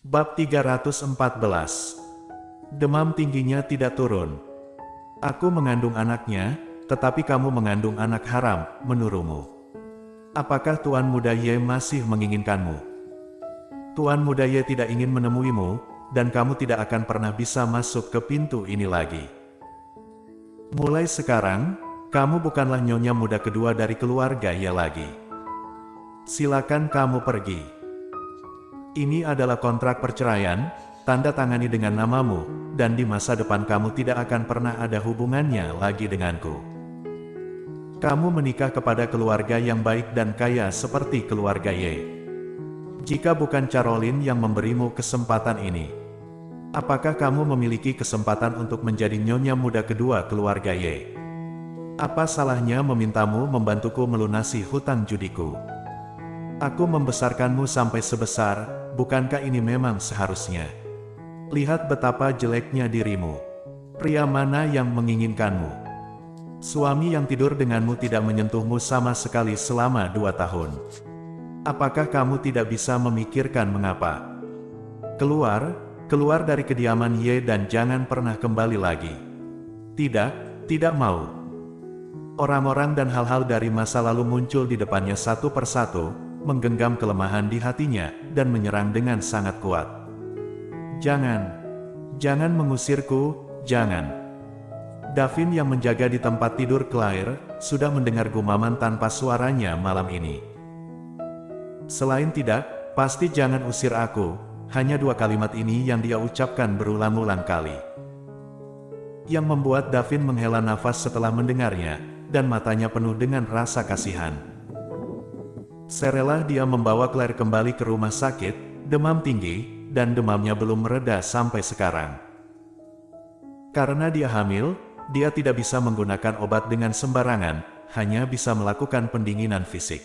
Bab 314. Demam tingginya tidak turun. Aku mengandung anaknya, tetapi kamu mengandung anak haram, menurumu. Apakah Tuan Muda Ye masih menginginkanmu? Tuan Muda Ye tidak ingin menemuimu, dan kamu tidak akan pernah bisa masuk ke pintu ini lagi. Mulai sekarang, kamu bukanlah nyonya muda kedua dari keluarga Ye lagi. Silakan kamu pergi. Ini adalah kontrak perceraian, tanda tangani dengan namamu, dan di masa depan kamu tidak akan pernah ada hubungannya lagi denganku. Kamu menikah kepada keluarga yang baik dan kaya seperti keluarga Ye. Jika bukan Caroline yang memberimu kesempatan ini, apakah kamu memiliki kesempatan untuk menjadi nyonya muda kedua keluarga Ye? Apa salahnya memintamu membantuku melunasi hutang judiku? Aku membesarkanmu sampai sebesar, bukankah ini memang seharusnya? Lihat betapa jeleknya dirimu. Pria mana yang menginginkanmu? Suami yang tidur denganmu tidak menyentuhmu sama sekali selama 2 tahun. Apakah kamu tidak bisa memikirkan mengapa? Keluar dari kediaman Ye dan jangan pernah kembali lagi. Tidak mau. Orang-orang dan hal-hal dari masa lalu muncul di depannya satu persatu, menggenggam kelemahan di hatinya, dan menyerang dengan sangat kuat. Jangan mengusirku, jangan. Davin yang menjaga di tempat tidur Claire, sudah mendengar gumaman tanpa suaranya malam ini. Selain tidak, pasti jangan usir aku, hanya 2 kalimat ini yang dia ucapkan berulang-ulang kali. Yang membuat Davin menghela nafas setelah mendengarnya, dan matanya penuh dengan rasa kasihan. Serelah dia membawa Claire kembali ke rumah sakit, demam tinggi, dan demamnya belum mereda sampai sekarang. Karena dia hamil, dia tidak bisa menggunakan obat dengan sembarangan, hanya bisa melakukan pendinginan fisik.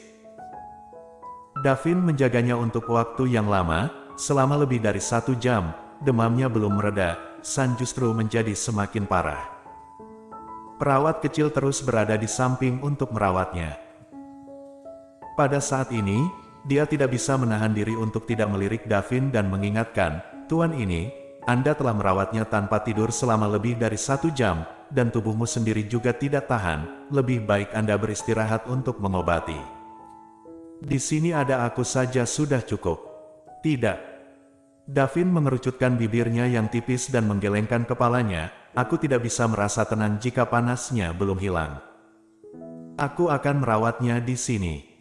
Davin menjaganya untuk waktu yang lama, selama lebih dari 1 jam, demamnya belum mereda, San justru menjadi semakin parah. Perawat kecil terus berada di samping untuk merawatnya. Pada saat ini, dia tidak bisa menahan diri untuk tidak melirik Davin dan mengingatkan, "Tuan ini, Anda telah merawatnya tanpa tidur selama lebih dari 1 jam, dan tubuhmu sendiri juga tidak tahan, lebih baik Anda beristirahat untuk mengobati. Di sini ada aku saja sudah cukup." "Tidak." Davin mengerucutkan bibirnya yang tipis dan menggelengkan kepalanya, "Aku tidak bisa merasa tenang jika panasnya belum hilang. Aku akan merawatnya di sini.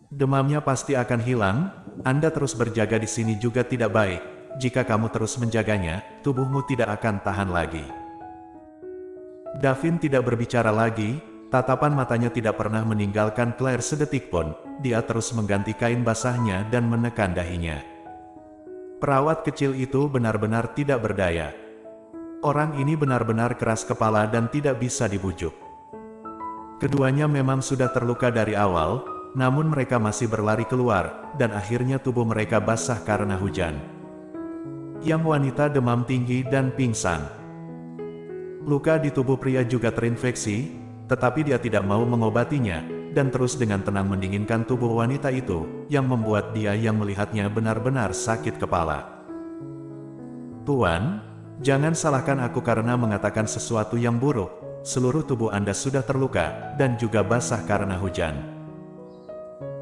Demamnya pasti akan hilang, Anda terus berjaga di sini juga tidak baik, jika kamu terus menjaganya, tubuhmu tidak akan tahan lagi." Davin tidak berbicara lagi, tatapan matanya tidak pernah meninggalkan Claire sedetik pun, dia terus mengganti kain basahnya dan menekan dahinya. Perawat kecil itu benar-benar tidak berdaya. Orang ini benar-benar keras kepala dan tidak bisa dibujuk. Keduanya memang sudah terluka dari awal, namun mereka masih berlari keluar, dan akhirnya tubuh mereka basah karena hujan. Yang wanita demam tinggi dan pingsan. Luka di tubuh pria juga terinfeksi, tetapi dia tidak mau mengobatinya, dan terus dengan tenang mendinginkan tubuh wanita itu, yang membuat dia yang melihatnya benar-benar sakit kepala. "Tuan, jangan salahkan aku karena mengatakan sesuatu yang buruk, seluruh tubuh Anda sudah terluka, dan juga basah karena hujan.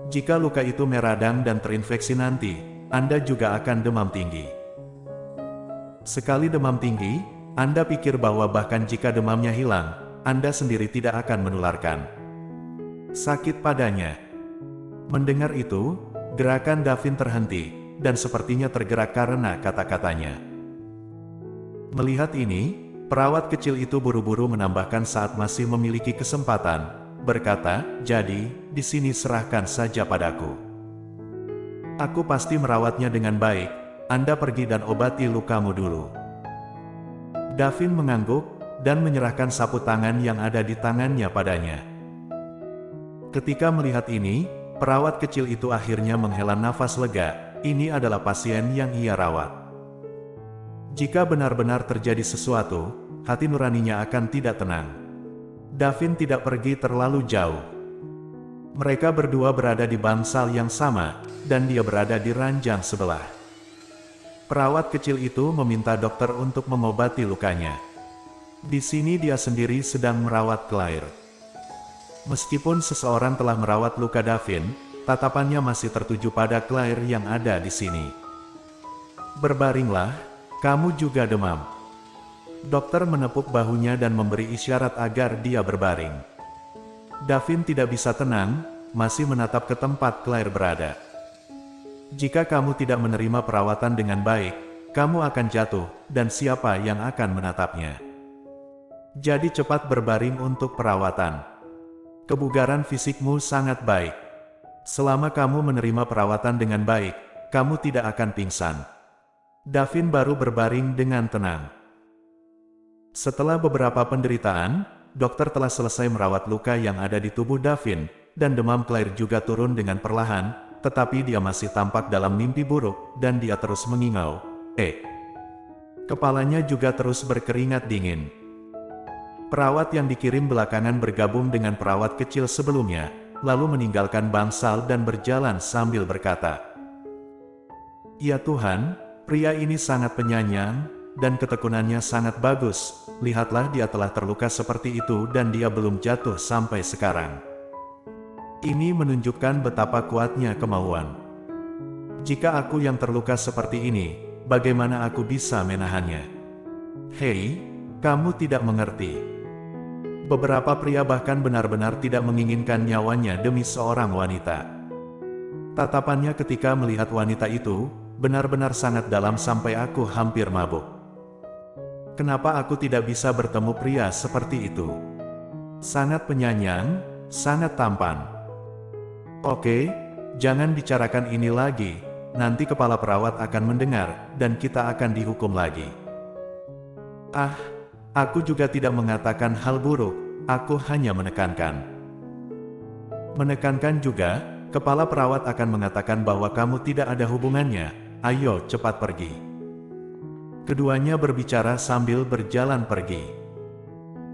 Jika luka itu meradang dan terinfeksi nanti, Anda juga akan demam tinggi. Sekali demam tinggi, Anda pikir bahwa bahkan jika demamnya hilang, Anda sendiri tidak akan menularkan sakit padanya." Mendengar itu, gerakan Davin terhenti, dan sepertinya tergerak karena kata-katanya. Melihat ini, perawat kecil itu buru-buru menambahkan saat masih memiliki kesempatan, berkata, "Jadi, di sini serahkan saja padaku. Aku pasti merawatnya dengan baik, Anda pergi dan obati lukamu dulu." Davin mengangguk, dan menyerahkan sapu tangan yang ada di tangannya padanya. Ketika melihat ini, perawat kecil itu akhirnya menghela nafas lega, ini adalah pasien yang ia rawat. Jika benar-benar terjadi sesuatu, hati nuraninya akan tidak tenang. Davin tidak pergi terlalu jauh. Mereka berdua berada di bangsal yang sama, dan dia berada di ranjang sebelah. Perawat kecil itu meminta dokter untuk mengobati lukanya. Di sini dia sendiri sedang merawat Claire. Meskipun seseorang telah merawat luka Davin, tatapannya masih tertuju pada Claire yang ada di sini. Berbaringlah, kamu juga demam. Dokter menepuk bahunya dan memberi isyarat agar dia berbaring. Davin tidak bisa tenang, masih menatap ke tempat Claire berada. Jika kamu tidak menerima perawatan dengan baik, kamu akan jatuh, dan siapa yang akan menatapnya? Jadi cepat berbaring untuk perawatan. Kebugaran fisikmu sangat baik. Selama kamu menerima perawatan dengan baik, kamu tidak akan pingsan. Davin baru berbaring dengan tenang. Setelah beberapa penderitaan, dokter telah selesai merawat luka yang ada di tubuh Davin, dan demam Claire juga turun dengan perlahan, tetapi dia masih tampak dalam mimpi buruk, dan dia terus mengingau. Kepalanya juga terus berkeringat dingin. Perawat yang dikirim belakangan bergabung dengan perawat kecil sebelumnya, lalu meninggalkan bangsal dan berjalan sambil berkata, "Ya Tuhan, pria ini sangat penyayang, dan ketekunannya sangat bagus. Lihatlah dia telah terluka seperti itu dan dia belum jatuh sampai sekarang. Ini menunjukkan betapa kuatnya kemauan. Jika aku yang terluka seperti ini, bagaimana aku bisa menahannya? Hei, kamu tidak mengerti. Beberapa pria bahkan benar-benar tidak menginginkan nyawanya demi seorang wanita." Tatapannya ketika melihat wanita itu, benar-benar sangat dalam sampai aku hampir mabuk. Kenapa aku tidak bisa bertemu pria seperti itu? Sangat penyayang, sangat tampan. Oke, jangan bicarakan ini lagi, nanti kepala perawat akan mendengar, dan kita akan dihukum lagi. Aku juga tidak mengatakan hal buruk, aku hanya menekankan. Menekankan juga, kepala perawat akan mengatakan bahwa kamu tidak ada hubungannya, ayo cepat pergi. Keduanya berbicara sambil berjalan pergi.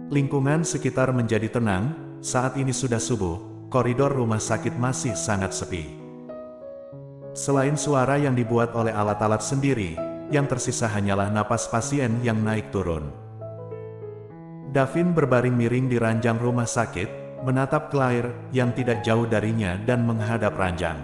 Lingkungan sekitar menjadi tenang, saat ini sudah subuh, koridor rumah sakit masih sangat sepi. Selain suara yang dibuat oleh alat-alat sendiri, yang tersisa hanyalah napas pasien yang naik turun. Davin berbaring miring di ranjang rumah sakit, menatap Claire yang tidak jauh darinya dan menghadap ranjang.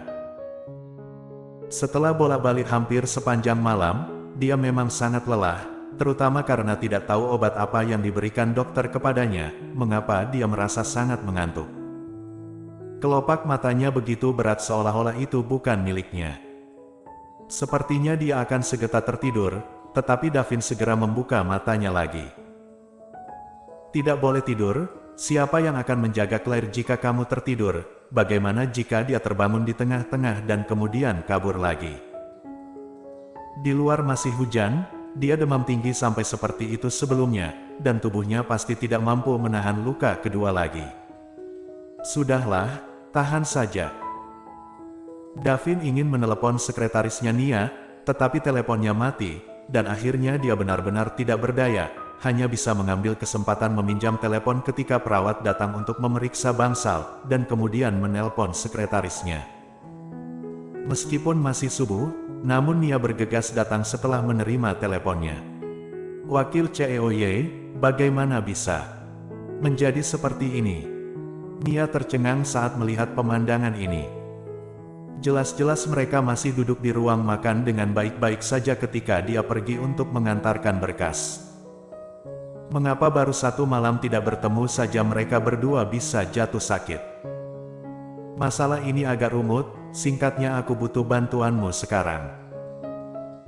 Setelah bolak-balik hampir sepanjang malam, dia memang sangat lelah, terutama karena tidak tahu obat apa yang diberikan dokter kepadanya, mengapa dia merasa sangat mengantuk. Kelopak matanya begitu berat seolah-olah itu bukan miliknya. Sepertinya dia akan segera tertidur, tetapi Davin segera membuka matanya lagi. Tidak boleh tidur, siapa yang akan menjaga Claire jika kamu tertidur, bagaimana jika dia terbangun di tengah-tengah dan kemudian kabur lagi? Di luar masih hujan, dia demam tinggi sampai seperti itu sebelumnya, dan tubuhnya pasti tidak mampu menahan luka kedua lagi. Sudahlah, tahan saja. Davin ingin menelepon sekretarisnya Nia, tetapi teleponnya mati, dan akhirnya dia benar-benar tidak berdaya, hanya bisa mengambil kesempatan meminjam telepon ketika perawat datang untuk memeriksa bangsal, dan kemudian menelpon sekretarisnya. Meskipun masih subuh, namun Nia bergegas datang setelah menerima teleponnya. "Wakil CEOY, bagaimana bisa menjadi seperti ini?" Nia tercengang saat melihat pemandangan ini. Jelas-jelas mereka masih duduk di ruang makan dengan baik-baik saja ketika dia pergi untuk mengantarkan berkas. Mengapa baru satu malam tidak bertemu saja mereka berdua bisa jatuh sakit? Masalah ini agak rumit, singkatnya aku butuh bantuanmu sekarang.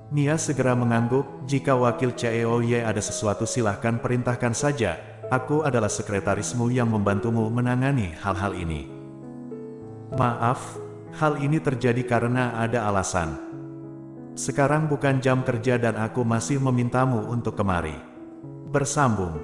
Nia segera mengangguk, jika wakil CEOY ada sesuatu silahkan perintahkan saja, aku adalah sekretarismu yang membantumu menangani hal-hal ini. Maaf, hal ini terjadi karena ada alasan. Sekarang bukan jam kerja dan aku masih memintamu untuk kemari. Bersambung.